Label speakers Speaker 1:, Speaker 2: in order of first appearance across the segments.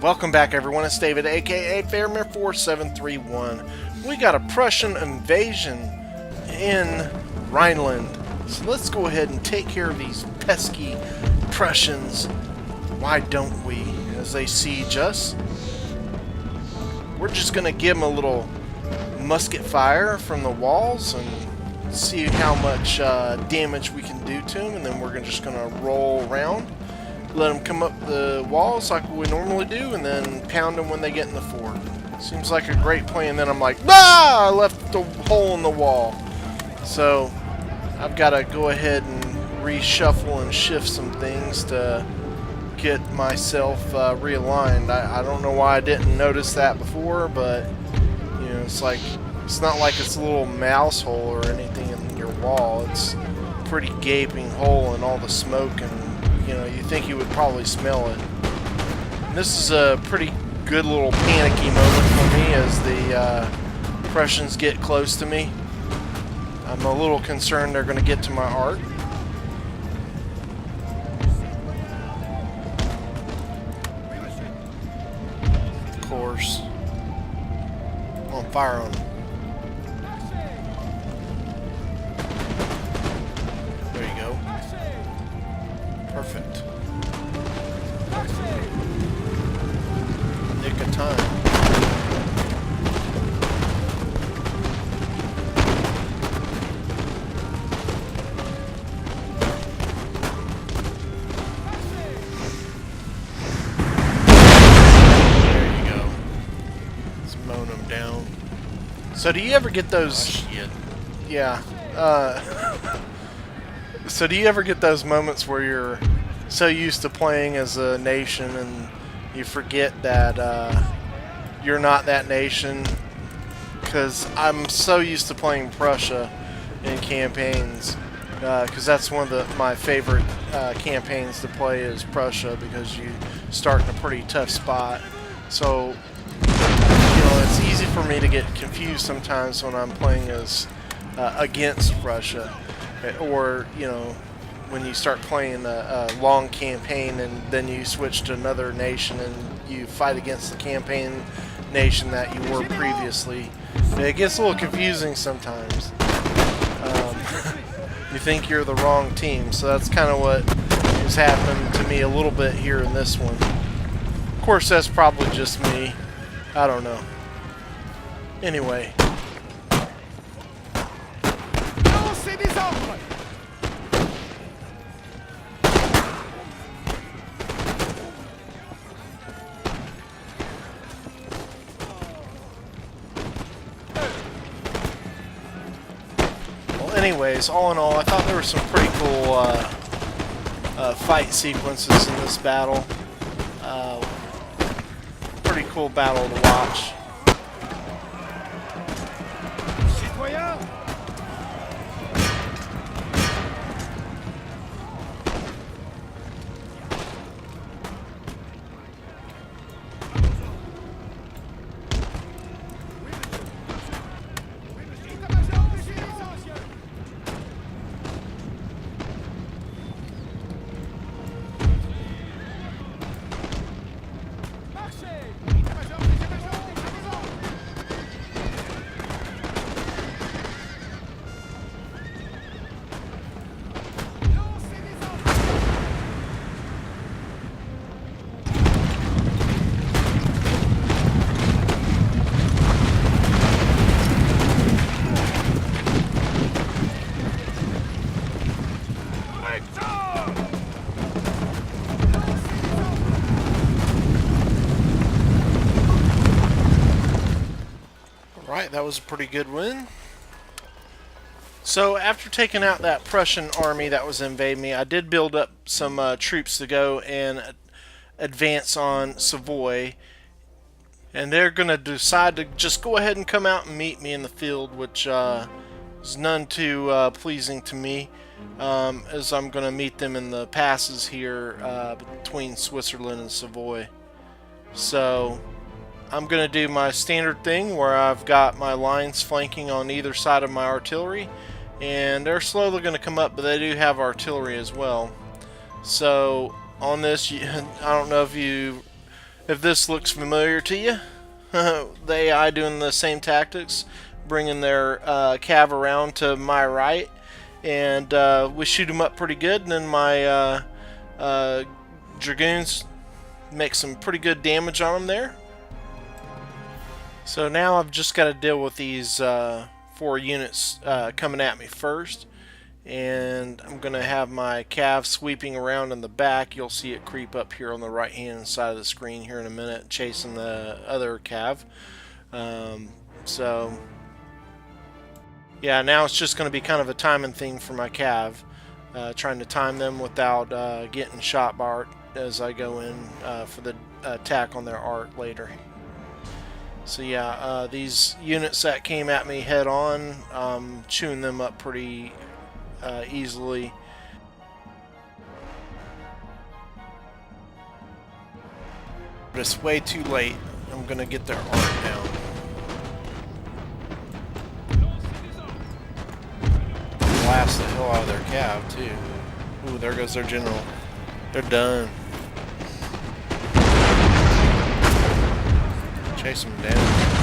Speaker 1: Welcome back, everyone. It's David, aka Faramir 4731. We got a Prussian invasion in Rhineland, so let's go ahead and take care of these pesky Prussians. Why don't we? As they siege us, we're just gonna give them a little musket fire from the walls and see how much damage we can do to them, and then we're just gonna roll around. Let them come up the walls like we normally do, and then pound them when they get in the fort. Seems like a great plan. Then I'm like, ah! I left the hole in the wall. So I've got to go ahead and reshuffle and shift some things to get myself realigned. I don't know why I didn't notice that before, but you know, it's not like it's a little mouse hole or anything in your wall. It's a pretty gaping hole in all the smoke, and you know, you think you would probably smell it. And this is a pretty good little panicky moment for me as the Prussians get close to me. I'm a little concerned they're going to get to my art. Of course. On fire on them. There you go. Perfect. Nick of time. There you go. Let's mow them down. So do you ever get those? Oh, shit. Yeah. So do you ever get those moments where you're so used to playing as a nation and you forget that you're not that nation? Because I'm so used to playing Prussia in campaigns, because that's one of my favorite campaigns to play is Prussia, because you start in a pretty tough spot. So you know, it's easy for me to get confused sometimes when I'm playing as against Prussia. Or, you know, when you start playing a long campaign and then you switch to another nation and you fight against the campaign nation that you were previously. It gets a little confusing sometimes. You think you're the wrong team, so that's kind of what is happening to me a little bit here in this one. Of course, that's probably just me. I don't know. Anyway. Anyways, all in all, I thought there were some pretty cool fight sequences in this battle. Pretty cool battle to watch. Alright, that was a pretty good win. So after taking out that Prussian army that was invading me, I did build up some troops to go and advance on Savoy. And they're going to decide to just go ahead and come out and meet me in the field, which is none too pleasing to me, as I'm going to meet them in the passes here between Switzerland and Savoy. So I'm going to do my standard thing where I've got my lines flanking on either side of my artillery, and they're slowly going to come up, but they do have artillery as well. So on this, I don't know if you If this looks familiar to you, the AI doing the same tactics, bringing their cav around to my right, and we shoot them up pretty good, and then my dragoons make some pretty good damage on them there. So now I've just got to deal with these 4 units coming at me first. And I'm going to have my cav sweeping around in the back. You'll see it creep up here on the right hand side of the screen here in a minute, chasing the other cav. So yeah, now it's just going to be kind of a timing thing for my cav, trying to time them without getting shot by art as I go in for the attack on their art later. So yeah, these units that came at me head on, chewing them up pretty easily. But it's way too late. I'm gonna get their art down. Blast the hell out of their cav too. Ooh, there goes their general. They're done. Chase them down.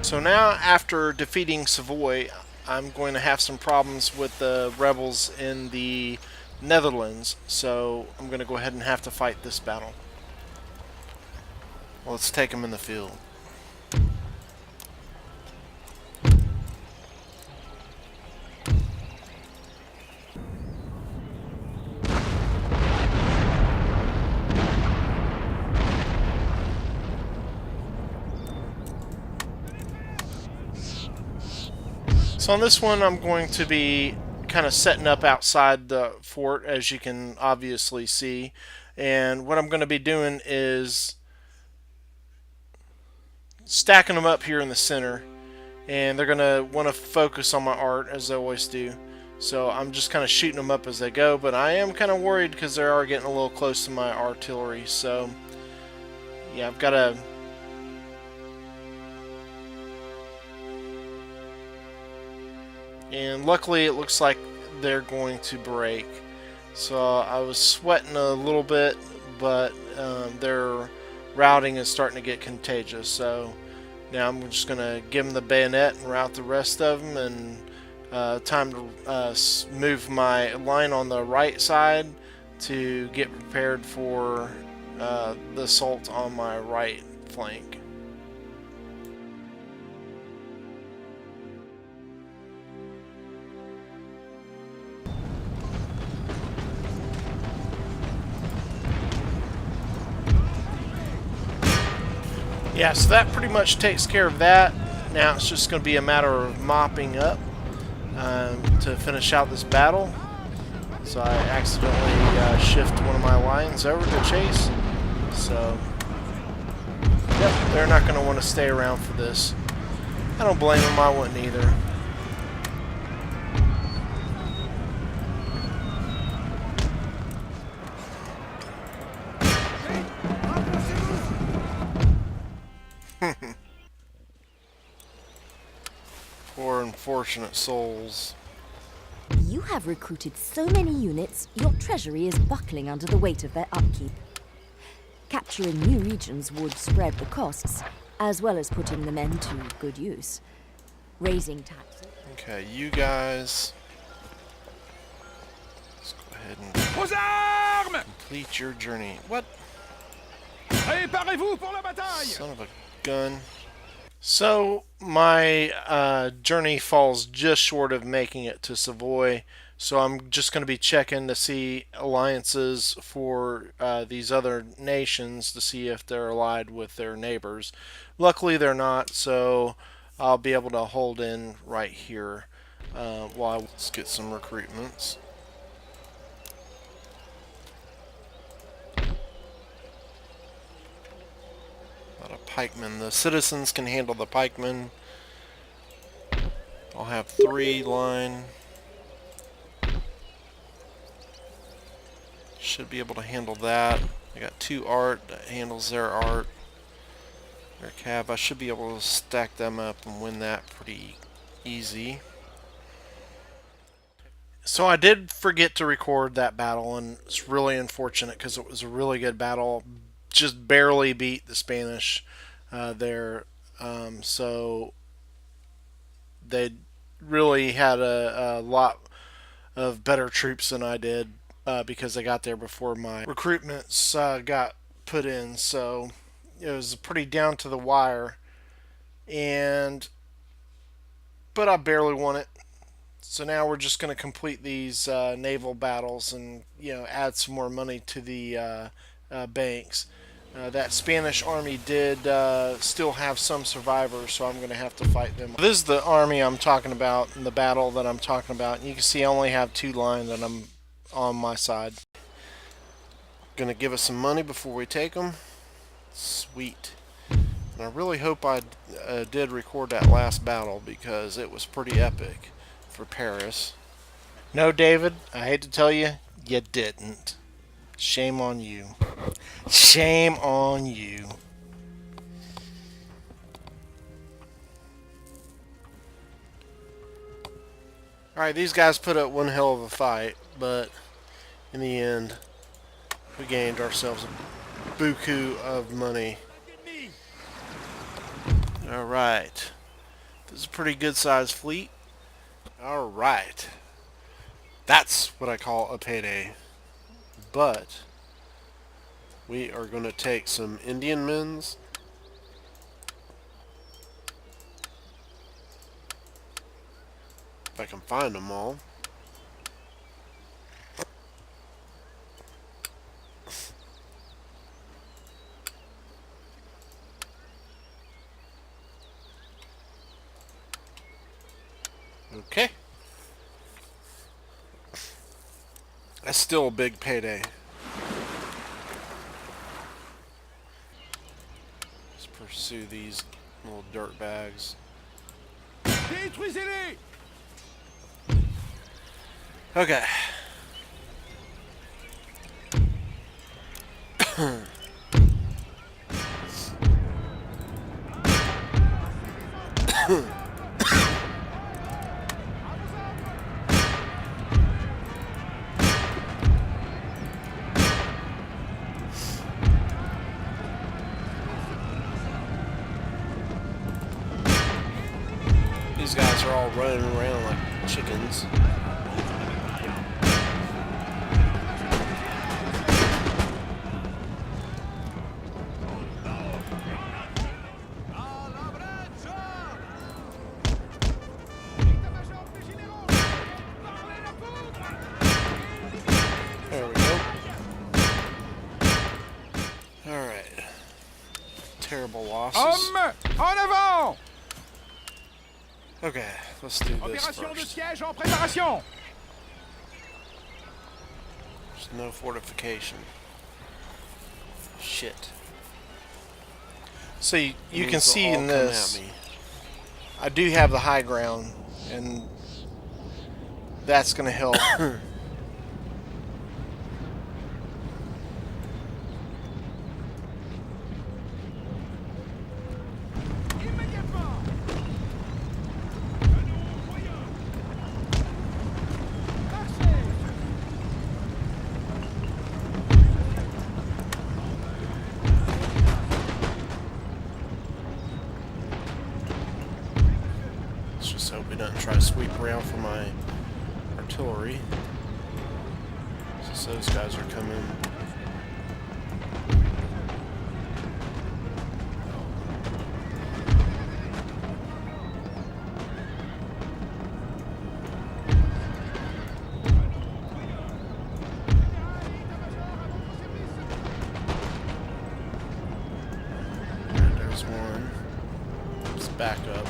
Speaker 1: So now, after defeating Savoy, I'm going to have some problems with the rebels in the Netherlands, so I'm going to go ahead and have to fight this battle. Well, let's take them in the field. So on this one, I'm going to be kind of setting up outside the fort, as you can obviously see. And what I'm going to be doing is stacking them up here in the center. And they're going to want to focus on my art, as they always do. So I'm just kind of shooting them up as they go. But I am kind of worried because they are getting a little close to my artillery. So yeah, I've got to... And luckily it looks like they're going to break. So I was sweating a little bit, but their routing is starting to get contagious. So now I'm just going to give them the bayonet and route the rest of them. And time to move my line on the right side to get prepared for the assault on my right flank. Yeah, so that pretty much takes care of that. Now it's just going to be a matter of mopping up to finish out this battle. So I accidentally shift one of my lines over to chase. So, yep, they're not going to want to stay around for this. I don't blame them, I wouldn't either. Poor unfortunate souls.
Speaker 2: You have recruited so many units, your treasury is buckling under the weight of their upkeep. Capturing new regions would spread the costs, as well as putting the men to good use. Raising taxes...
Speaker 1: Okay, you guys... Let's go ahead and complete your journey. What?
Speaker 3: Préparez-vous pour la bataille!
Speaker 1: Son of a gun. So, my journey falls just short of making it to Savoy, so I'm just going to be checking to see alliances for these other nations to see if they're allied with their neighbors. Luckily, they're not, so I'll be able to hold in right here while let's get some recruitments. Pikemen. The citizens can handle the pikemen. I'll have 3 line. should be able to handle that. I got 2 art that handles their art. Their cav. I should be able to stack them up and win that pretty easy. So I did forget to record that battle, and it's really unfortunate because it was a really good battle. Just barely beat the Spanish there. So they really had a lot of better troops than I did because they got there before my recruitments got put in. So it was pretty down to the wire, but I barely won it. So now we're just going to complete these naval battles and add some more money to the banks. That Spanish army did still have some survivors, so I'm going to have to fight them. This is the army I'm talking about, and the battle that I'm talking about. And you can see I only have 2 lines, and I'm on my side. Going to give us some money before we take them. Sweet. And I really hope I did record that last battle because it was pretty epic for Paris. No, David, I hate to tell you, you didn't. Shame on you. Shame on you. Alright, these guys put up one hell of a fight, but in the end, we gained ourselves a buku of money. Alright. This is a pretty good sized fleet. Alright. That's what I call a payday. But we are going to take some Indian men's. If I can find them all. Okay. That's still a big payday. Let's pursue these little dirt bags. Okay. These guys are all running around like chickens. There we go. Alright. Terrible losses.
Speaker 3: Hommes, en avant!
Speaker 1: Okay, let's do this
Speaker 3: Opération de
Speaker 1: first.
Speaker 3: siège en préparation.
Speaker 1: There's no fortification. Shit. So you can see in this, I do have the high ground, and that's going to help. Let's just hope he doesn't try to sweep around for my artillery. Since those guys are coming. There's one. Let's back up.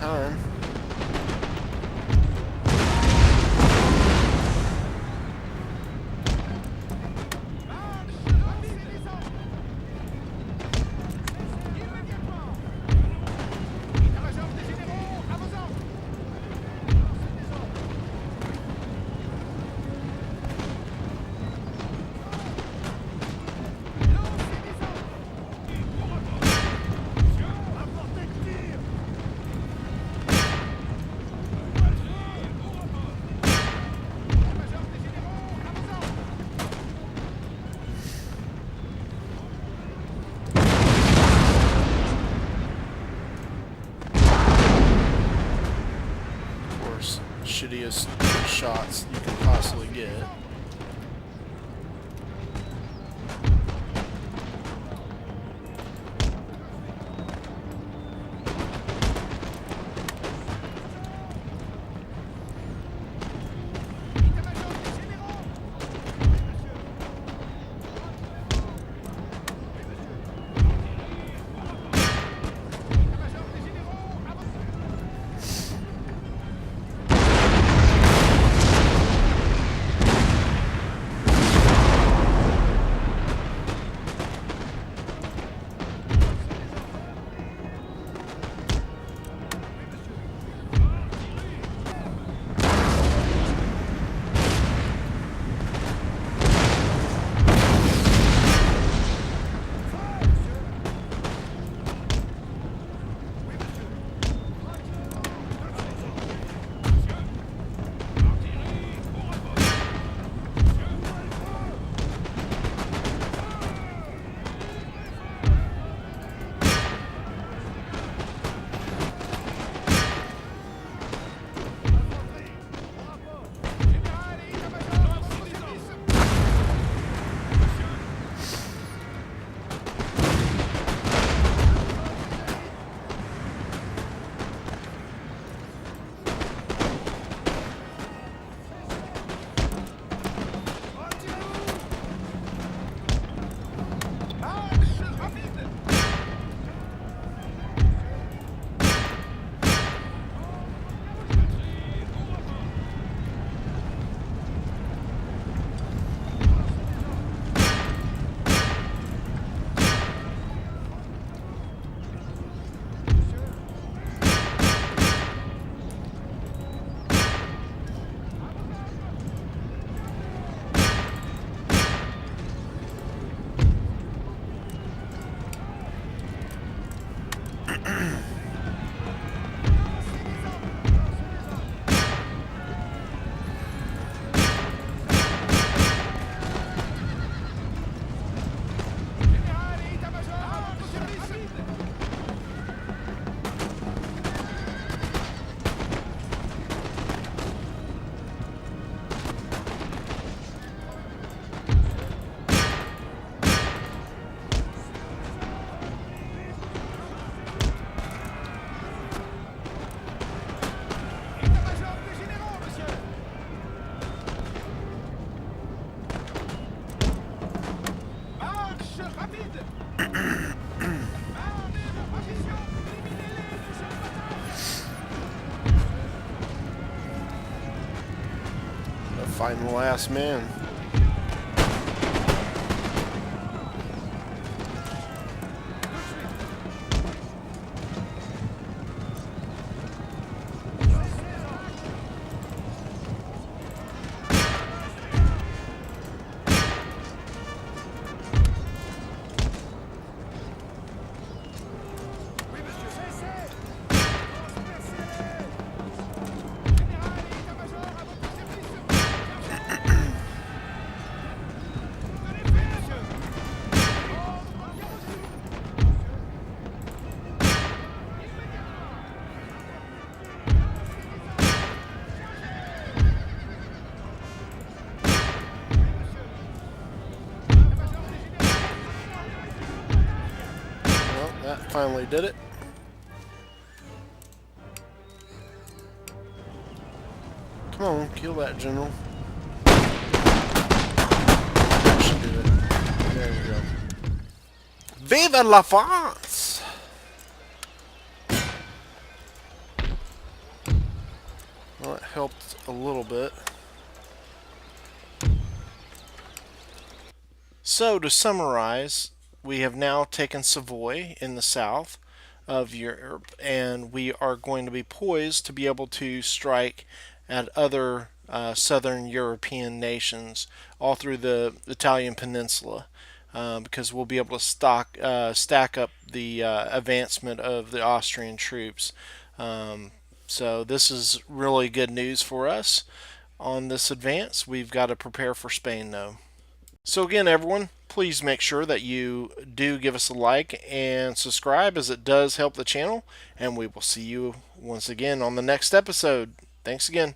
Speaker 1: time. Shittiest shots you can possibly get. Fighting the last man. Finally did it. Come on, kill that general. That should do it. There we go. Vive la France! Well, it helped a little bit. So, to summarize, we have now taken Savoy in the south of Europe, and we are going to be poised to be able to strike at other southern European nations all through the Italian peninsula. Because we'll be able to stack up the advancement of the Austrian troops. So this is really good news for us on this advance. We've got to prepare for Spain, though. So again, everyone, please make sure that you do give us a like and subscribe, as it does help the channel. And we will see you once again on the next episode. Thanks again.